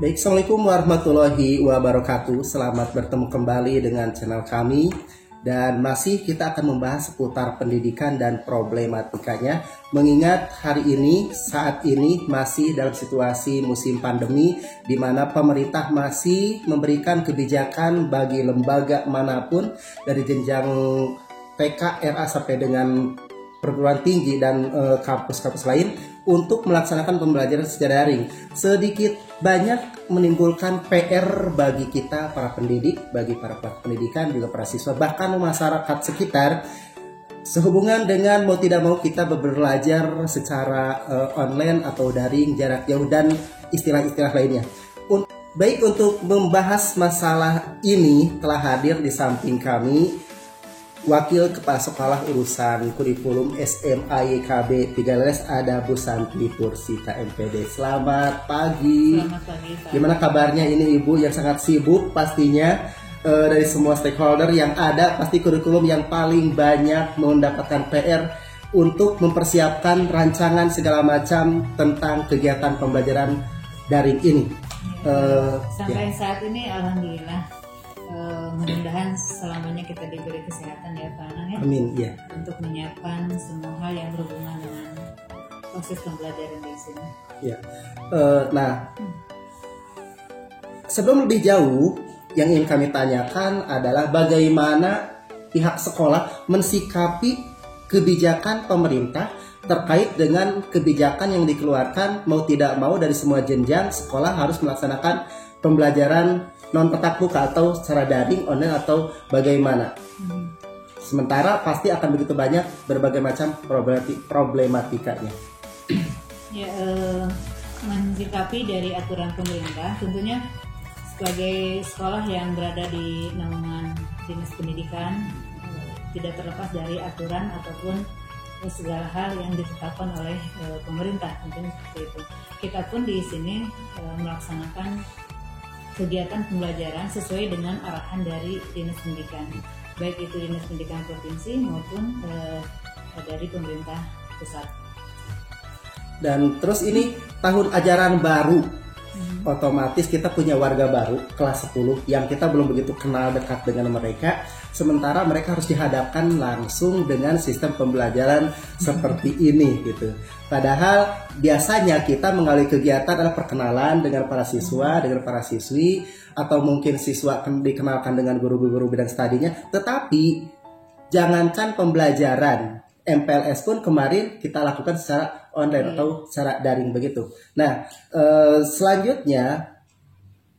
Baik, Assalamualaikum warahmatullahi wabarakatuh. Selamat bertemu kembali dengan channel kami. Dan masih kita akan membahas seputar pendidikan dan problematikanya. Mengingat hari ini, saat ini masih dalam situasi musim pandemi, di mana pemerintah masih memberikan kebijakan bagi lembaga manapun dari jenjang TK, RA sampai dengan perguruan tinggi dan kampus-kampus lain untuk melaksanakan pembelajaran secara daring. Sedikit banyak menimbulkan PR bagi kita para pendidik, bagi para pelaku pendidikan, juga para siswa, bahkan masyarakat sekitar, sehubungan dengan mau tidak mau kita belajar secara online atau daring, jarak jauh, dan istilah-istilah lainnya. Baik, untuk membahas masalah ini telah hadir di samping kami Wakil Kepala Sekolah Urusan Kurikulum SMA YKB 13, ada Bu Santi Pursita MPD. Selamat pagi. Selamat pagi, Pak. Gimana kabarnya ini Ibu yang sangat sibuk pastinya, dari semua stakeholder yang ada, pasti kurikulum yang paling banyak mendapatkan PR untuk mempersiapkan rancangan segala macam tentang kegiatan pembelajaran daring ini. Sampai saat ini alhamdulillah, mudah-mudahan selamanya kita diberi kesehatan ya Pak Anang ya. Amin ya. Untuk menyiapkan semua hal yang berhubungan dengan proses pembelajaran di sini. Ya. Nah, sebelum lebih jauh, yang ingin kami tanyakan adalah bagaimana pihak sekolah mensikapi kebijakan pemerintah terkait dengan kebijakan yang dikeluarkan mau tidak mau dari semua jenjang sekolah harus melaksanakan pembelajaran non tatap muka atau secara daring, online atau bagaimana. Sementara pasti akan begitu banyak berbagai macam problematikanya. Ya, mensikapi dari aturan pemerintah, tentunya sebagai sekolah yang berada di naungan Dinas Pendidikan, tidak terlepas dari aturan ataupun segala hal yang ditetapkan oleh pemerintah, tentunya seperti itu. Kita pun di sini melaksanakan kegiatan pembelajaran sesuai dengan arahan dari Dinas Pendidikan, baik itu Dinas Pendidikan Provinsi maupun dari pemerintah pusat. Dan terus ini tahun ajaran baru, otomatis kita punya warga baru kelas 10 yang kita belum begitu kenal dekat dengan mereka, sementara mereka harus dihadapkan langsung dengan sistem pembelajaran seperti ini gitu. Padahal biasanya kita mengalami kegiatan adalah perkenalan dengan para siswa, dengan para siswi, atau mungkin siswa dikenalkan dengan guru-guru bidang studinya. Tetapi jangankan pembelajaran, MPLS pun kemarin kita lakukan secara online atau secara daring begitu. Nah, selanjutnya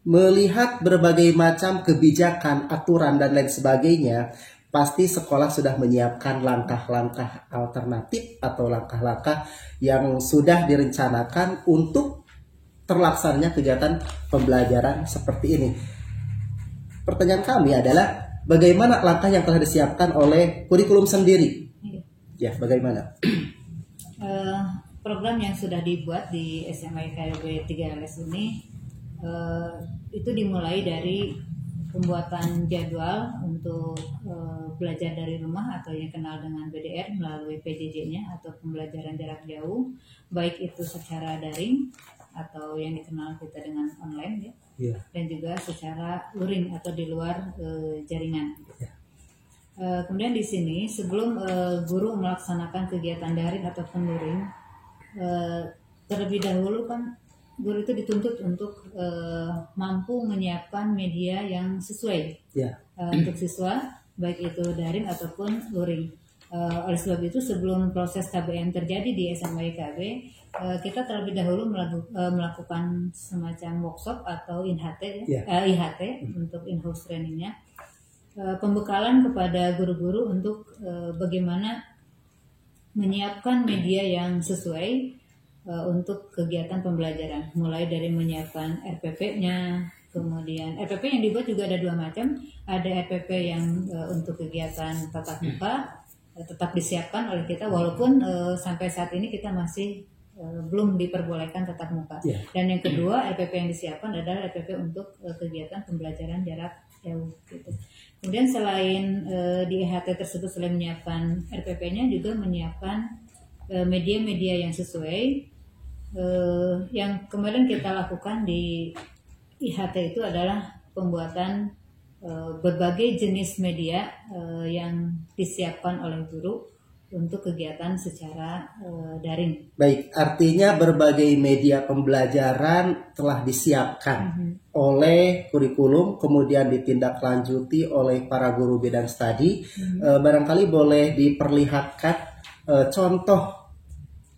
melihat berbagai macam kebijakan, aturan dan lain sebagainya, pasti sekolah sudah menyiapkan langkah-langkah alternatif atau langkah-langkah yang sudah direncanakan untuk terlaksananya kegiatan pembelajaran seperti ini. Pertanyaan kami adalah bagaimana langkah yang telah disiapkan oleh kurikulum sendiri? Ya, bagaimana? Program yang sudah dibuat di SMA YKB 13 ini itu dimulai dari pembuatan jadwal untuk belajar dari rumah atau yang kenal dengan BDR melalui PJJ-nya atau pembelajaran jarak jauh, baik itu secara daring atau yang dikenal kita dengan online ya, dan juga secara luring atau di luar jaringan. Kemudian di sini sebelum guru melaksanakan kegiatan daring ataupun luring, terlebih dahulu kan guru itu dituntut untuk mampu menyiapkan media yang sesuai untuk siswa, baik itu daring ataupun luring. Oleh sebab itu sebelum proses KBM terjadi di SMA YKB, kita terlebih dahulu melakukan semacam workshop atau IHT untuk in-house trainingnya, pembekalan kepada guru-guru untuk bagaimana menyiapkan media yang sesuai untuk kegiatan pembelajaran, mulai dari menyiapkan RPP-nya, kemudian RPP yang dibuat juga ada dua macam, ada RPP yang untuk kegiatan tatap muka tetap disiapkan oleh kita, walaupun sampai saat ini kita masih belum diperbolehkan tatap muka. Dan yang kedua, RPP yang disiapkan adalah RPP untuk kegiatan pembelajaran jarak jauh gitu. Kemudian selain di IHT tersebut, selain menyiapkan RPP-nya juga menyiapkan media-media yang sesuai, yang kemarin kita lakukan di IHT itu adalah pembuatan berbagai jenis media yang disiapkan oleh guru untuk kegiatan secara daring. Baik, artinya berbagai media pembelajaran telah disiapkan oleh kurikulum, kemudian ditindaklanjuti oleh para guru bidang studi. Barangkali boleh diperlihatkan contoh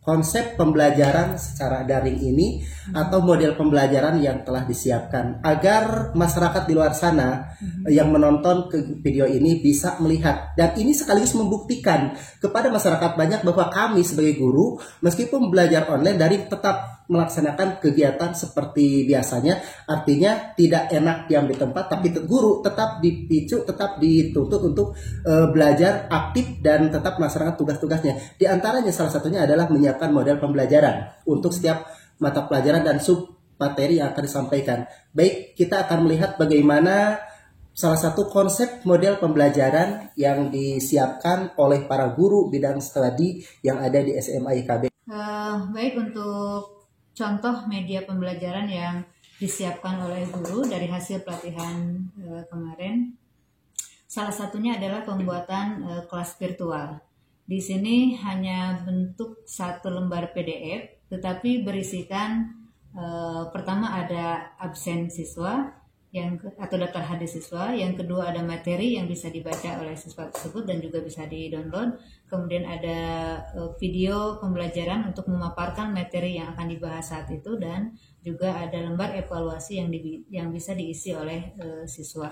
konsep pembelajaran secara daring ini atau model pembelajaran yang telah disiapkan agar masyarakat di luar sana yang menonton ke video ini bisa melihat, dan ini sekaligus membuktikan kepada masyarakat banyak bahwa kami sebagai guru meskipun belajar online daring tetap melaksanakan kegiatan seperti biasanya, artinya tidak enak diam di tempat, tapi guru tetap dipicu, tetap dituntut untuk belajar aktif dan tetap melaksanakan tugas-tugasnya. Di antaranya salah satunya adalah menyiapkan model pembelajaran untuk setiap mata pelajaran dan sub materi yang akan disampaikan. Baik, kita akan melihat bagaimana salah satu konsep model pembelajaran yang disiapkan oleh para guru bidang studi yang ada di SMA IKB. Baik, untuk contoh media pembelajaran yang disiapkan oleh guru dari hasil pelatihan kemarin, salah satunya adalah pembuatan kelas virtual. Di sini hanya bentuk satu lembar PDF, tetapi berisikan pertama ada absen siswa atau daftar hadir siswa, yang kedua ada materi yang bisa dibaca oleh siswa tersebut dan juga bisa di-download, kemudian ada video pembelajaran untuk memaparkan materi yang akan dibahas saat itu, dan juga ada lembar evaluasi yang bisa diisi oleh siswa.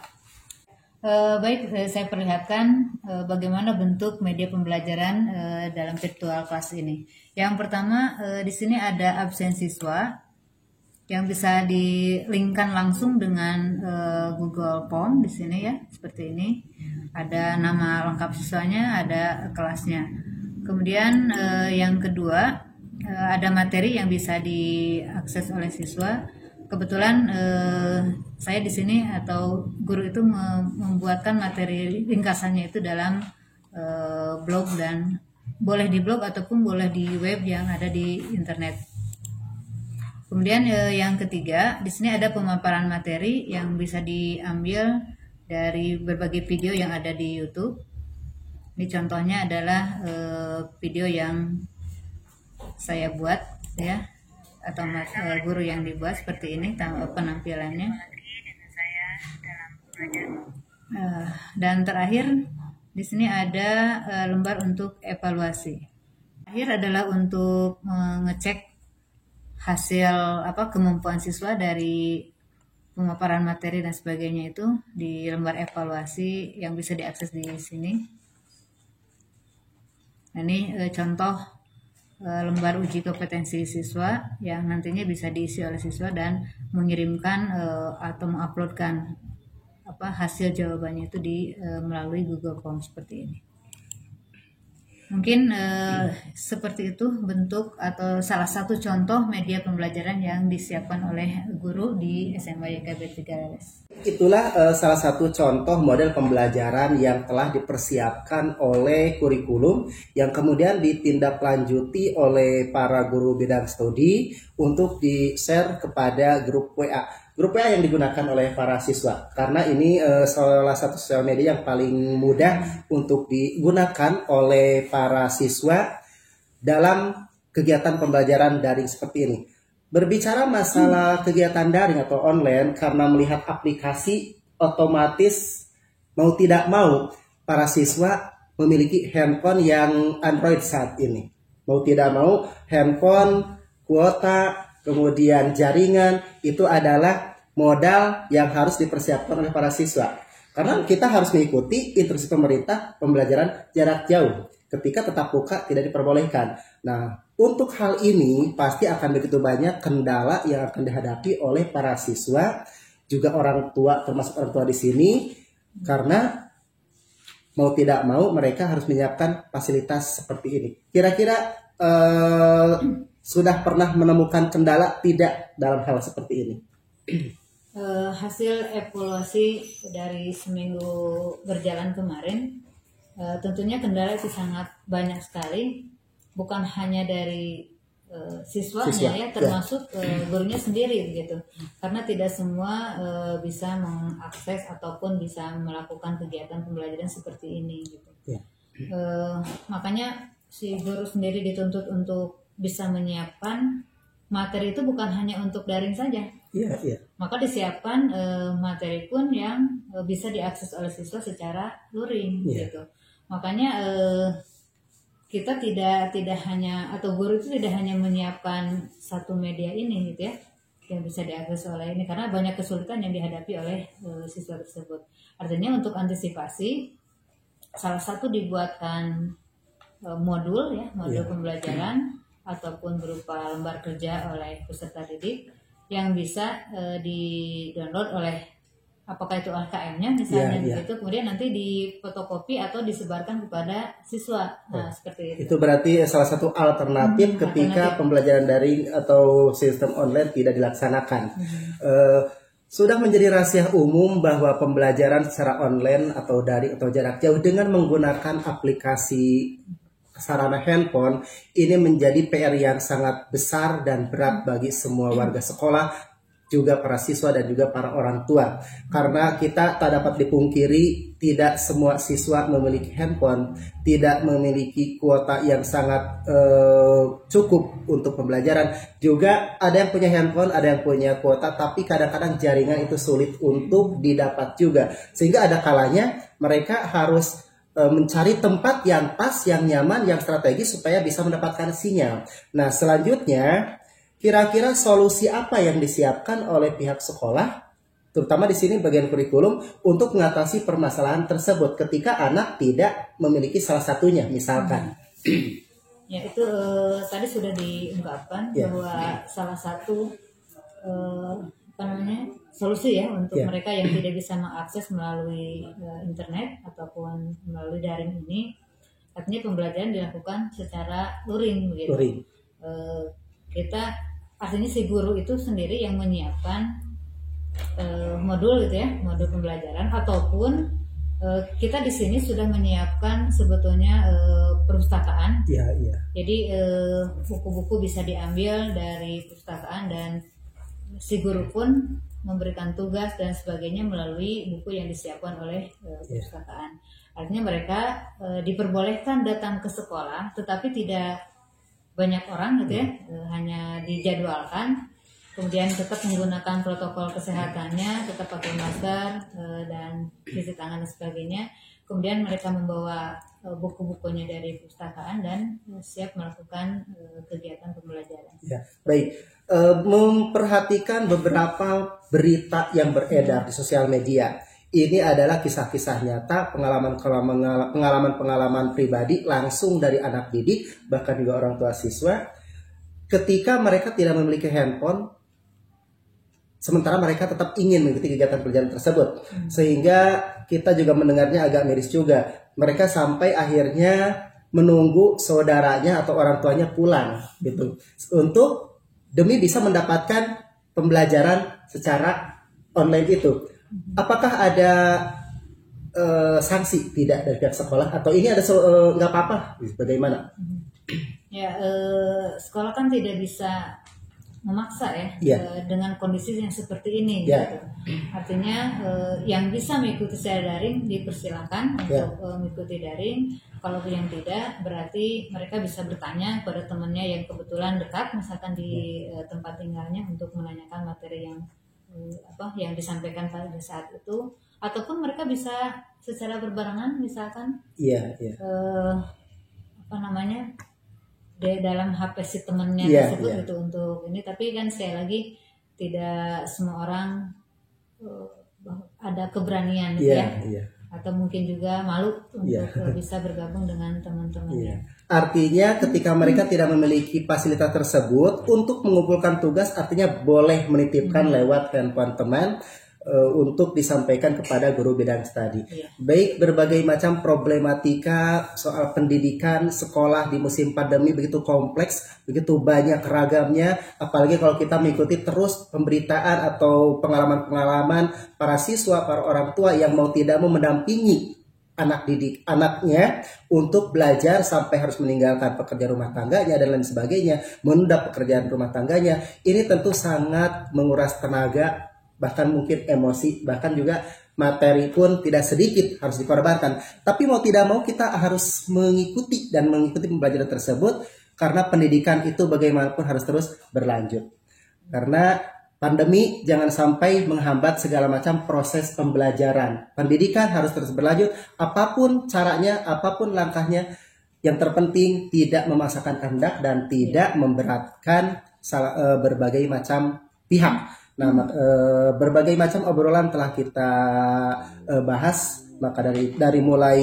Baik, saya perlihatkan bagaimana bentuk media pembelajaran dalam virtual class ini. Yang pertama, di sini ada absen siswa yang bisa di-linkkan langsung dengan Google Form di sini ya, seperti ini. Ada nama lengkap siswanya, ada kelasnya. Kemudian yang kedua, ada materi yang bisa diakses oleh siswa. Kebetulan saya di sini atau guru itu membuatkan materi ringkasannya itu dalam blog, dan boleh di blog ataupun boleh di web yang ada di internet. Kemudian yang ketiga, di sini ada pemaparan materi yang bisa diambil dari berbagai video yang ada di YouTube. Ini contohnya adalah video yang saya buat ya, atau guru yang dibuat seperti ini penampilannya. Dan terakhir di sini ada lembar untuk evaluasi. Akhir adalah untuk mengecek hasil kemampuan siswa dari pemaparan materi dan sebagainya itu di lembar evaluasi yang bisa diakses di sini. Nah, ini contoh lembar uji kompetensi siswa yang nantinya bisa diisi oleh siswa dan mengirimkan atau menguploadkan hasil jawabannya itu melalui Google Form seperti ini. Mungkin seperti itu bentuk atau salah satu contoh media pembelajaran yang disiapkan oleh guru di SMA IKB 3LS. Itulah salah satu contoh model pembelajaran yang telah dipersiapkan oleh kurikulum yang kemudian ditindaklanjuti oleh para guru bidang studi untuk di-share kepada grup WA. Grup WA yang digunakan oleh para siswa, karena ini salah satu sosial media yang paling mudah untuk digunakan oleh para siswa dalam kegiatan pembelajaran daring seperti ini. Berbicara masalah kegiatan daring atau online, karena melihat aplikasi, otomatis mau tidak mau para siswa memiliki handphone yang Android saat ini. Mau tidak mau handphone, kuota, kemudian jaringan, itu adalah modal yang harus dipersiapkan oleh para siswa. Karena kita harus mengikuti instruksi pemerintah pembelajaran jarak jauh. Ketika tetap muka tidak diperbolehkan. Nah, untuk hal ini pasti akan begitu banyak kendala yang akan dihadapi oleh para siswa, juga orang tua, termasuk orang tua di sini, karena mau tidak mau mereka harus menyiapkan fasilitas seperti ini. Kira-kira sudah pernah menemukan kendala tidak dalam hal seperti ini? Hasil evaluasi dari seminggu berjalan kemarin, tentunya kendala itu sangat banyak sekali, bukan hanya dari siswanya ya, termasuk gurunya sendiri begitu, karena tidak semua bisa mengakses ataupun bisa melakukan kegiatan pembelajaran seperti ini gitu. Makanya si guru sendiri dituntut untuk bisa menyiapkan materi itu bukan hanya untuk daring saja. Maka disiapkan materi pun yang bisa diakses oleh siswa secara luring gitu. Makanya kita tidak hanya, atau guru itu tidak hanya menyiapkan satu media ini gitu ya yang bisa diakses oleh ini, karena banyak kesulitan yang dihadapi oleh siswa tersebut. Artinya untuk antisipasi, salah satu dibuatkan modul pembelajaran ataupun berupa lembar kerja oleh peserta didik yang bisa di-download oleh, apakah itu LKM-nya misalnya begitu, kemudian nanti difotokopi atau disebarkan kepada siswa. Nah, seperti itu. Itu berarti salah satu alternatif ketika pembelajaran daring atau sistem online tidak dilaksanakan. Sudah menjadi rahasia umum bahwa pembelajaran secara online atau daring atau jarak jauh dengan menggunakan aplikasi sarana handphone ini menjadi PR yang sangat besar dan berat bagi semua warga sekolah, juga para siswa dan juga para orang tua. Karena kita tak dapat dipungkiri tidak semua siswa memiliki handphone, tidak memiliki kuota yang sangat cukup untuk pembelajaran. Juga ada yang punya handphone, ada yang punya kuota, tapi kadang-kadang jaringan itu sulit untuk didapat juga. Sehingga ada kalanya mereka harus mencari tempat yang pas, yang nyaman, yang strategis supaya bisa mendapatkan sinyal. Nah, selanjutnya kira-kira solusi apa yang disiapkan oleh pihak sekolah, terutama di sini bagian kurikulum, untuk mengatasi permasalahan tersebut ketika anak tidak memiliki salah satunya, misalkan? Ya, itu tadi sudah diungkapkan bahwa salah satu solusi ya untuk mereka yang tidak bisa mengakses melalui internet ataupun melalui daring ini, artinya pembelajaran dilakukan secara luring begitu. Kita artinya si guru itu sendiri yang menyiapkan modul gitu ya, modul pembelajaran, ataupun kita di sini sudah menyiapkan sebetulnya perpustakaan. Jadi buku-buku bisa diambil dari perpustakaan dan si guru pun memberikan tugas dan sebagainya melalui buku yang disiapkan oleh perpustakaan. Artinya mereka diperbolehkan datang ke sekolah, tetapi tidak banyak orang gitu ya, hanya dijadwalkan. Kemudian tetap menggunakan protokol kesehatannya, tetap pakai masker dan cuci tangan dan sebagainya. Kemudian mereka membawa buku-bukunya dari perpustakaan dan siap melakukan kegiatan pembelajaran. Baik, memperhatikan beberapa berita yang beredar di sosial media. Ini adalah kisah-kisah nyata, pengalaman pribadi langsung dari anak didik, bahkan juga orang tua siswa. Ketika mereka tidak memiliki handphone, sementara mereka tetap ingin mengikuti kegiatan pelajaran tersebut. Sehingga kita juga mendengarnya agak miris juga. Mereka sampai akhirnya menunggu saudaranya atau orang tuanya pulang gitu, untuk demi bisa mendapatkan pembelajaran secara online itu. Apakah ada sanksi tidak dari pihak sekolah, atau ini ada nggak apa-apa? Bagaimana? Ya, sekolah kan tidak bisa memaksa ya dengan kondisi yang seperti ini. Gitu. Artinya yang bisa mengikuti secara daring dipersilakan untuk mengikuti daring. Kalau yang tidak, berarti mereka bisa bertanya kepada temannya yang kebetulan dekat, misalkan di tempat tinggalnya, untuk menanyakan materi yang disampaikan pada saat itu, ataupun mereka bisa secara berbarengan, misalkan dalam HP si temennya tersebut itu untuk ini. Tapi kan sekali lagi tidak semua orang ada keberanian atau mungkin juga malu untuk bisa bergabung dengan teman-temannya. Artinya ketika mereka tidak memiliki fasilitas tersebut untuk mengumpulkan tugas, artinya boleh menitipkan lewat handphone teman untuk disampaikan kepada guru bidang studi. Baik, berbagai macam problematika soal pendidikan sekolah di musim pandemi begitu kompleks, begitu banyak ragamnya, apalagi kalau kita mengikuti terus pemberitaan atau pengalaman-pengalaman para siswa, para orang tua yang mau tidak mau mendampingi anak didik anaknya untuk belajar sampai harus meninggalkan pekerjaan rumah tangganya dan lain sebagainya, menunda pekerjaan rumah tangganya, ini tentu sangat menguras tenaga, bahkan mungkin emosi, bahkan juga materi pun tidak sedikit harus dikorbankan. Tapi mau tidak mau kita harus mengikuti pembelajaran tersebut, karena pendidikan itu bagaimanapun harus terus berlanjut. Karena pandemi jangan sampai menghambat segala macam proses pembelajaran. Pendidikan harus terus berlanjut, apapun caranya, apapun langkahnya. Yang terpenting tidak memaksakan kehendak dan tidak memberatkan berbagai macam pihak. Nah, berbagai macam obrolan telah kita bahas. Maka dari mulai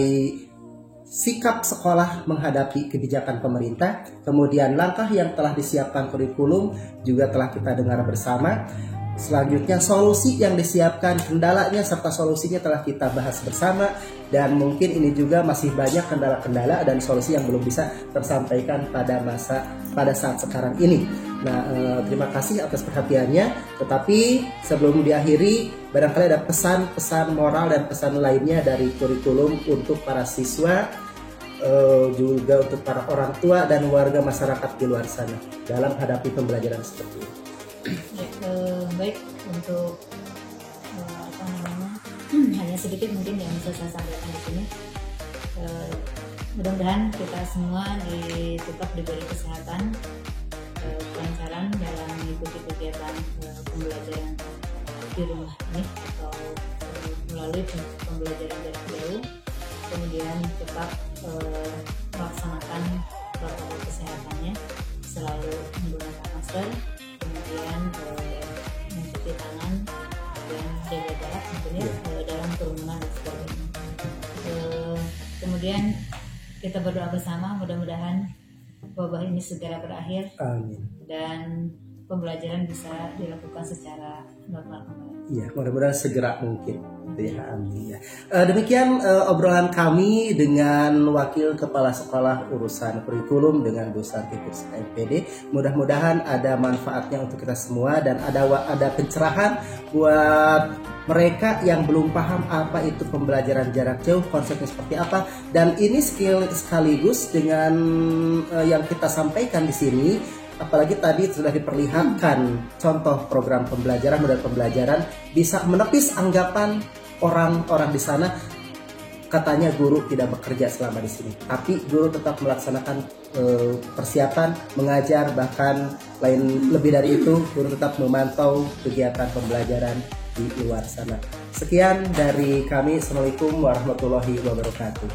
sikap sekolah menghadapi kebijakan pemerintah, kemudian langkah yang telah disiapkan kurikulum juga telah kita dengar bersama. Selanjutnya solusi yang disiapkan, kendalanya serta solusinya telah kita bahas bersama, dan mungkin ini juga masih banyak kendala-kendala dan solusi yang belum bisa tersampaikan pada saat sekarang ini. Nah, terima kasih atas perhatiannya. Tetapi sebelum diakhiri, barangkali ada pesan-pesan moral dan pesan lainnya dari kurikulum untuk para siswa, juga untuk para orang tua dan warga masyarakat di luar sana dalam hadapi pembelajaran seperti ini. Ya, baik, untuk hanya sedikit mungkin yang bisa saya sampaikan di sini. Mudah-mudahan kita semua tetap diberi kesehatan, kelancaran dalam mengikuti kegiatan pembelajaran di rumah ini atau melalui pembelajaran jarak jauh. Kemudian tetap melaksanakan protokol kesehatannya, selalu menggunakan masker, kemudian mencuci tangan dan jaga jarak tentunya dalam kerumunan dan sebagainya. Kemudian kita berdoa bersama, mudah-mudahan wabah ini segera berakhir. Amin. Dan pembelajaran bisa dilakukan secara normal kembali. Ya, mudah-mudahan segera mungkin. Ya, amin. Ya. Demikian obrolan kami dengan Wakil Kepala Sekolah Urusan Kurikulum dengan Bu Santi Kursita MPD. Mudah-mudahan ada manfaatnya untuk kita semua dan ada pencerahan buat mereka yang belum paham apa itu pembelajaran jarak jauh, konsepnya seperti apa. Dan ini sekaligus dengan yang kita sampaikan di sini. Apalagi tadi sudah diperlihatkan contoh program pembelajaran, model pembelajaran, bisa menepis anggapan orang-orang di sana, katanya guru tidak bekerja selama di sini. Tapi guru tetap melaksanakan persiapan mengajar, bahkan lebih dari itu, guru tetap memantau kegiatan pembelajaran di luar sana. Sekian dari kami. Assalamualaikum warahmatullahi wabarakatuh.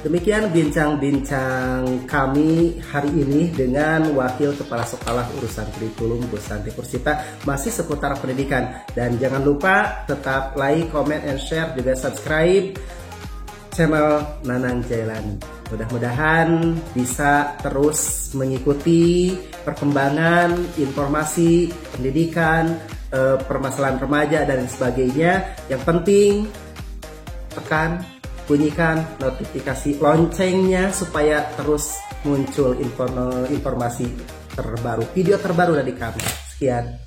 Demikian bincang-bincang kami hari ini dengan Wakil Kepala Sekolah Urusan Kurikulum Bu Santi Kursita, masih seputar pendidikan. Dan jangan lupa tetap like, comment, and share, juga subscribe channel Nanang Jailani. Mudah-mudahan bisa terus mengikuti perkembangan informasi pendidikan, permasalahan remaja dan sebagainya. Yang penting bunyikan notifikasi loncengnya supaya terus muncul informasi terbaru, video terbaru dari kami. Sekian.